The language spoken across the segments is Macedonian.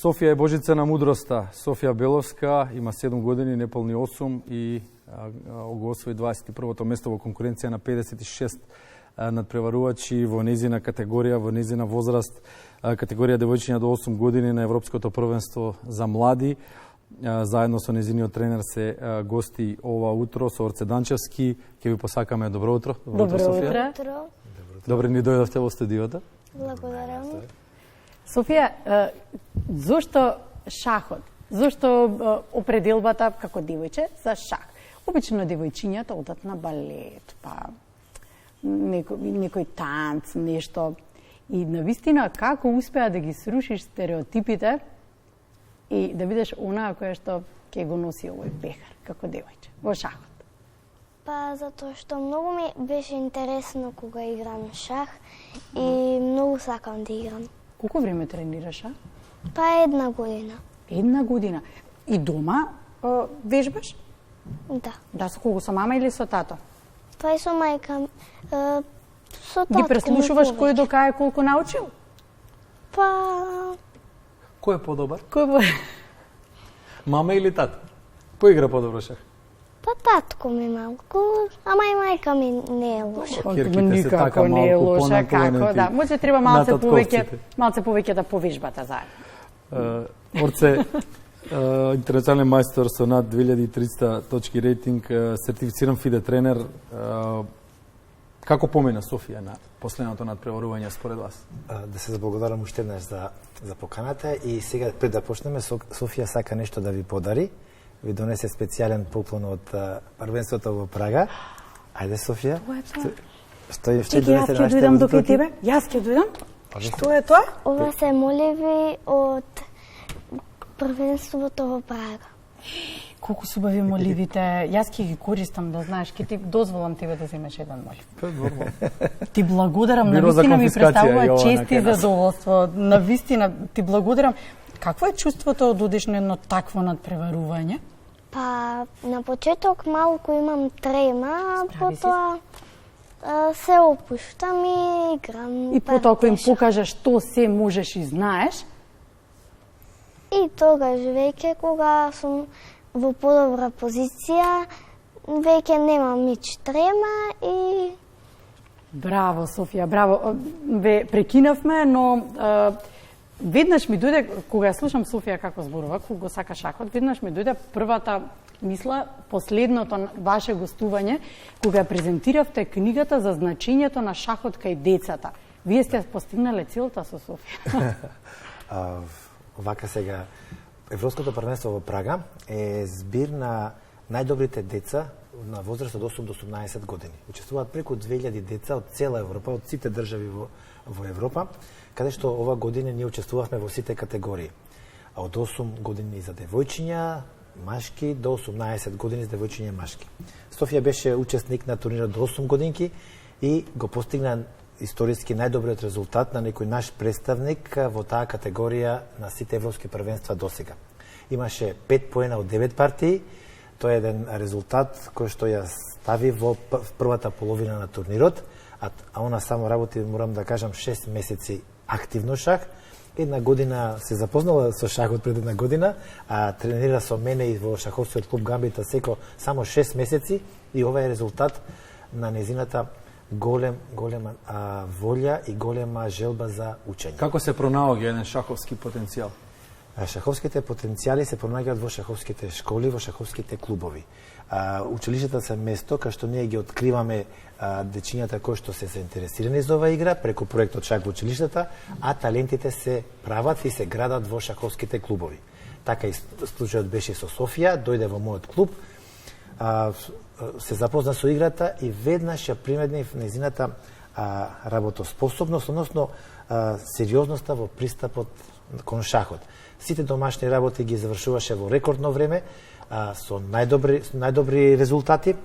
Софија е божица на мудроста. Софија Беловска има 7 години, неполни 8 и го освои 21-то место во конкуренција на 56 надпреварувачи во незина категорија, во незина возраст, категорија девојчиња до 8 години на Европското првенство за млади. Заедно со незиниот тренер се гости ова утро со Орце Данчевски. Ќе ви посакаме добро утро. Добро утро. Добре ни дојдовте во студиото. Благодарам. Софија, зошто шахот? Зошто определбата како девојче за шах? Обично девојчињата одат на балет, па некој танц, нешто. И навистина како успеа да ги срушиш стереотипите и да бидеш онаа која што ќе го носи овој пехар како девојче во шахот? Па затоа што многу ми беше интересно кога играм шах и многу сакам да играм. Колку време тренираш? Па 1 година. 1 година. И дома вежбаш? Да. Да, со кого, со мама или со тато? Па и со мајка. Со татко. Ги преслушуваш кој до кај колку научил? Па... Кој е подобар? Кој Мама или тато? Кој игра подобро шах? Па татко ми малку, ама и мајка ми не е лоша. Кирките се така не е малку лоша, како, да. Може треба малце повеќе да повежбате заедно. Орце, интернационален мајстор со над 2300 точки рейтинг, сертифициран ФИДЕ тренер. Како помина Софија на последното надпреварување според вас? Да се заблагодарам уште еднаш за поканата и сега пред да почнеме Софија сака нешто да ви подари. Ви донесе специјален поклон од првенството во Прага. Ајде Софија. Што јас ќе дојдам до тебе? Јас ќе дојдам? Што е тоа? Ова се моливи од првенството во Прага. Колку су убави моливите. Јас ќе ги користам, да знаеш, ќе ти дозволам тебе да земеш еден молив. Ти благодарам, навистина ми представува чест и задоволство. Навистина ти благодарам. Какво е чувството од одиш на едно такво надпреварување? Па, на почеток малку имам трема, потоа се опуштам и играм. И потоа кога им покажеш што се можеш и знаеш? И тогаш веќе кога сум во подобра позиција, веќе немам мич трема и... Браво, Софија, браво. Ве прекинавме, но веднаш ми дојде, кога ја слушам Софија како зборува, кога го сака шахот, веднаш ми дојде првата мисла, последното ваше гостување, кога ја презентиравте книгата за значењето на шахот кај децата. Вие сте постигнале целта со Софија. Вака сега, Европското првенство во Прага е збир на најдобрите деца на возраст од 8 до 18 години. Учествуваат преку 2000 деца од цела Европа, од сите држави во Европа, каде што ова година ние учествувавме во сите категории. А од 8 години за девојчиња, машки, до 18 години за девојчиња машки. Софија беше учесник на турнирот до 8 годинки и го постигна историски најдобриот резултат на некој наш представник во таа категорија на сите европски првенства досега. Имаше 5 поена од 9 партии. Тоа е еден резултат кој што ја стави во првата половина на турнирот, а она само работи, морам да кажам, 6 месеци активно шах. Една година се запознала со шахот пред една година, а тренира со мене и во шаховскиот клуб Гамбита Секо само 6 месеци и ова е резултат на незината голема волја и голема желба за учење. Како се пронаоѓа еден шаховски потенцијал? Шаховските потенцијали се пронаоѓаат во шаховските школи, во шаховските клубови. Училиштата се место кај што ние ги откриваме дечињата кои што се заинтересирани за оваа игра преку проектот Шах во училиштата, а талентите се прават и се градат во шаховските клубови. Така и случајот беше со Софија, дојде во мојот клуб, се запозна со играта и веднаш ја приметнив незината работоспособност, односно сериозноста во пристапот кон шахот. Сите домашни работи ги завршуваше во рекордно време, со најдобри резултати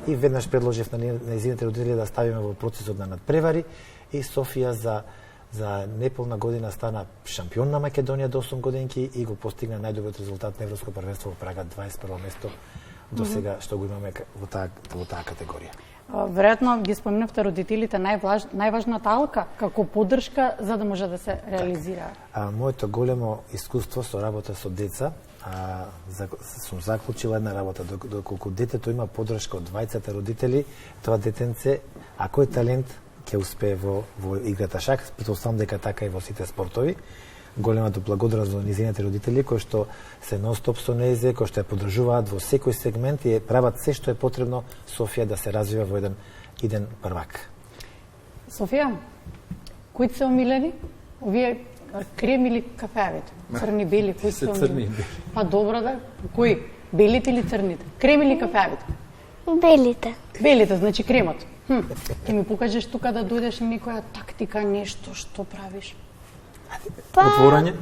и веднаш предложив на незините родители да ставиме во процесот на надпревари и Софија за неполна година стана шампион на Македонија до 8 годинки и го постигна најдобриот резултат на Европско првенство во Прага, 21 место до сега што го имаме во таа категорија. Веројатно ги спомнавте родителите најважната алка како поддршка за да може да се реализира. Моето големо искуство со работа со деца, сум заклучила една работа, доколку детето има поддршка од двајцата родители, тоа детенце, ако е талент, ќе успее во играта шах, претпоставам дека така и во сите спортови. Големата благодарност за низините родители кои што се нон-стоп со незе, кои што ја поддржуваат во секој сегмент и прават се што е потребно Софија да се развива во еден иден првак. Софија, кои се омилени? Овие крем или кафеавите? Црни, бели, кои се омилени? Па добро да, кои? Белите или црните? Крем или кафеавите? Белите. Белите, значи кремот. Ќе ми покажеш тука да дојдеш некоја тактика, нешто што правиш? Отворање?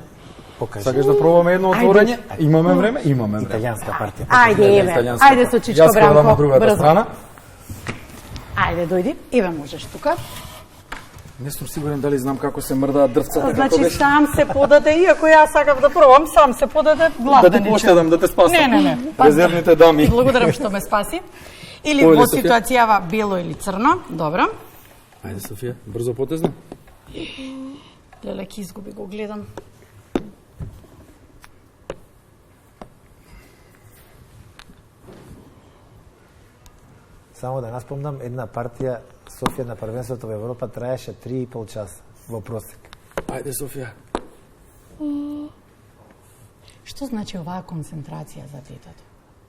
Покажи. Сакаш да пробаме едно отворање? Имаме време? Имаме време. Италијанска партија. Ајде со Чичко Бранко. Јас на другата страна. Ајде, дојди. Еве можеш тука. Не сум сигурен дали знам како се мрдаат дрвцата. Значи сам се подаде, иако јас сакав да пробам, сам се подаде главда. Да ти поштедам, да те спасам. Не. Резервните дами. Благодарам што ме спаси. Или во ситуацијава бело или црно. Добро. Ајде, Софија, брзо потезно. Леле, ки изгуби го гледам. Само да наспомнам, една партија Софија на првенството во Европа траеше 3,5 часа во просек. Ајде, Софија. Што значи оваа концентрација за детето?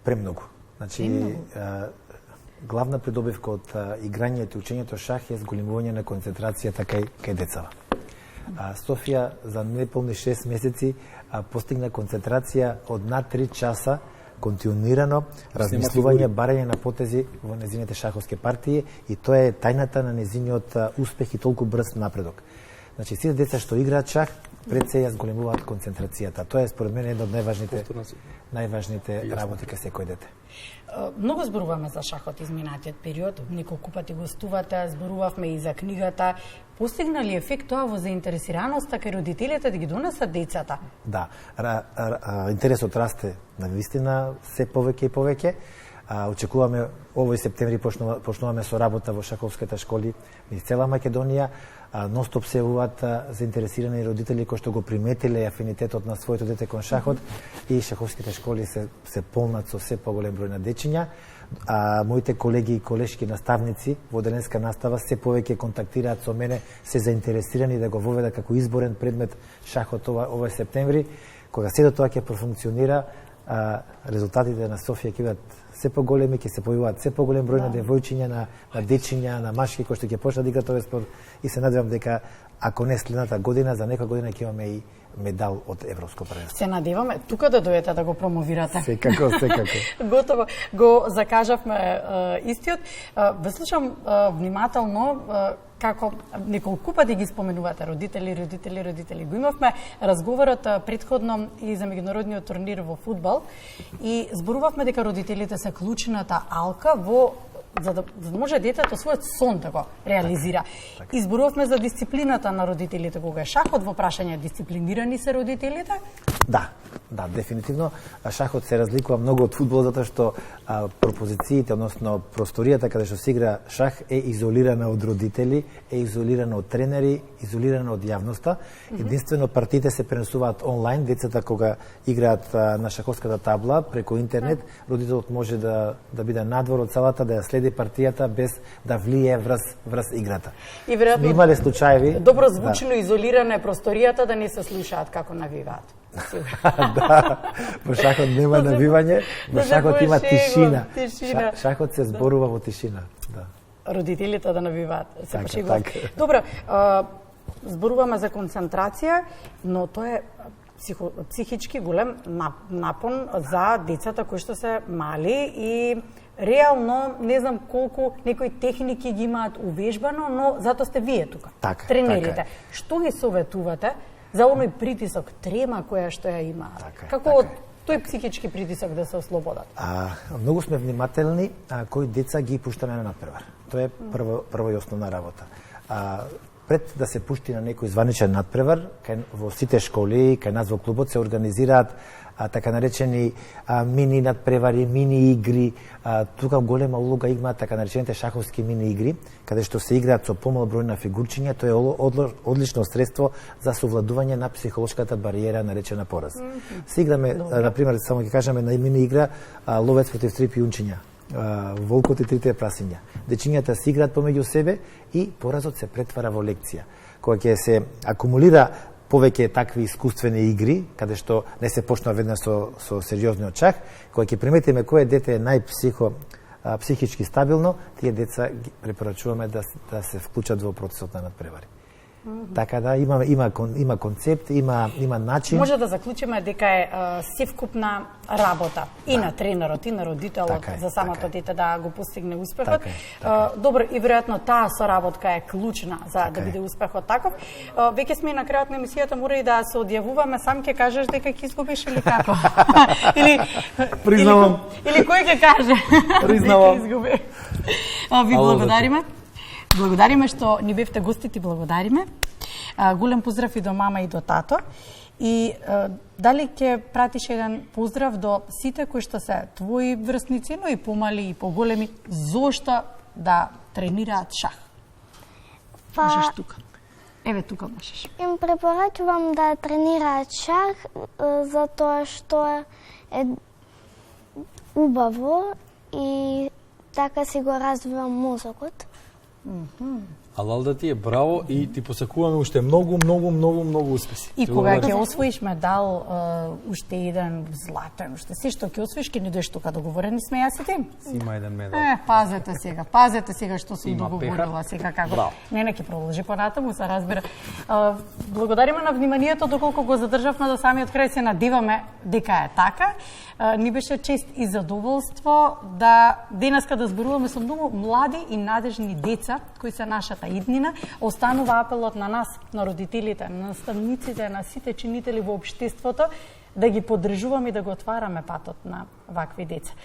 Премногу. Значи, главна придобивка од играњето и учењето шах е зголемување на концентрацијата кај децава. Софија за неполни 6 месеци постигна концентрација од над 3 часа континуирано размислување, барање на потези во незините шаховски партии и тоа е тајната на незиниот успех и толку брз напредок. Значи, сите деца што играат шах, пред се ја зголемуваат концентрацијата. Тоа е според мене една од најважните работи кај секој дете. Многу зборуваме за шахот изминатиот период, неколку пати гостувате, зборувавме и за книгата. Постигна ли ефект тоа во заинтересираноста кај родителите да ги донесат децата? Да, интересот расте навистина се повеќе и повеќе. Очекуваме овој септември почнуваме со работа во шаховските школи низ цела Македонија. Ностоп се јавуваат заинтересирани родители кои што го приметиле афинитетот на своето дете кон шахот и шаховските школи се полнат со се поголем број на дечиња. Моите колеги и колешки наставници во денеска настава се повеќе контактираат со мене, се заинтересирани да го воведат како изборен предмет шахот овој септември. Кога сето тоа ќе профункционира, резултатите на Софија ќе бидат се поголеми, ќе се појавуваат се поголем број на девојчиња, на дечиња, на машки кои што ќе почнат да играат овој спорт и се надевам дека ако не следната година, за некоја година ќе имаме и медал од Европско првенство. Се надеваме тука да дојдете да го промовирате. Секако. Готово. Го закажавме истиот. Ве слушам внимателно како неколку пати ги споменувате родители. Го имавме разговорот претходно и за меѓународниот турнир во фудбал и зборувавме дека родителите се клучната алка во за да може детето својот сон да го реализира. Така. Изборувавме за дисциплината на родителите кога е шахот во прашање дисциплинирани се родителите? Да, дефинитивно. Шахот се разликува многу од фудбал затоа што пропозициите, односно просторијата каде што се игра шах е изолирана од родители, е изолирана од тренери, изолирана од јавноста. Единствено партиите се пренесуваат онлайн, децата кога играат на шаховската табла преку интернет, родителот може да биде надвор од салата, да ја следи партијата без да влие врз играта. И веројатно имале случаеви добро звучно изолирана е просторијата да не се слушаат како навиваат. Во шахот нема навивање, во шахот има тишина. Шахот се зборува во тишина. Родителите да навиваат, се пошегуваат. Добро, зборуваме за концентрација, но тоа е психички голем напон за децата кои што се мали и реално не знам колку некои техники ги имаат увежбано, но затоа сте вие тука, тренерите. Што ги советувате за оној притисок, трема која што ја имаат? Како тој психички притисок да се ослободат? Многу сме внимателни кои деца ги пуштаме на надпревар. Тоа е прва и основна работа. пред да се пушти на некој званичен надпревар, во сите школи, кај нас во клубот се организираат така наречени мини надпревари, мини игри. Тука голема улога имаат така наречените шаховски мини игри, каде што се играат со помал број на фигурчиња. Тоа е одлично средство за совладување на психолошката бариера наречена пораз. Се играме, на пример, само ќе кажеме на мини игра ловец против три пијунчиња, волкот и трите прасиња. Дечињата се играат помеѓу себе и поразот се претвара во лекција. Кога ќе се акумулира повеќе такви искуствени игри, каде што не се почнува веднаш со сериозниот шах, кога ќе приметиме кое дете е психички стабилно, тие деца ги препорачуваме да се вклучат во процесот на надпревари. Така да има концепт, има начин. Може да заклучиме дека е севкупна работа и на тренерот и на родителот за самото дете да го постигне успехот. Добро, и веројатно таа соработка е клучна за да биде успехот таков. Веќе сме на крајот на емисијата, мора и да се одјавуваме, сам ќе кажеш дека ќе изгубиш или како? Признавам. Или кој ќе каже? Признавам. Ви благодариме. Благодариме што ни бевте гостити, благодариме. Голем поздрав и до мама и до тато. И дали ќе пратиш еден поздрав до сите кои што се твои врсници, но и помали и поголеми, зошто да тренираат шах? Можеш тука. Еве тука можеш. Им препорачувам да тренираат шах затоа што е убаво и така си го развива мозокот. Алалда ти е браво и ти посакуваме уште многу успеси. И кога ќе освоиш медал, уште еден златен, уште се што ќе освоиш, ќе ни доеш тука договорени сме јас и ти. Има еден медал. Пазете сега што сум договорила сега како. Не ќе продолжи понатаму, се разбира. Благодариме на вниманието, доколку го задржавме до самиот крај, се надеваме дека е така. Ни беше чест и задоволство да денеска да зборуваме со многу млади и надежни деца кои се нашата иднина. Останува апелот на нас, на родителите, на наставниците, на сите чинители во општеството да ги поддржуваме и да го отвараме патот на вакви деца.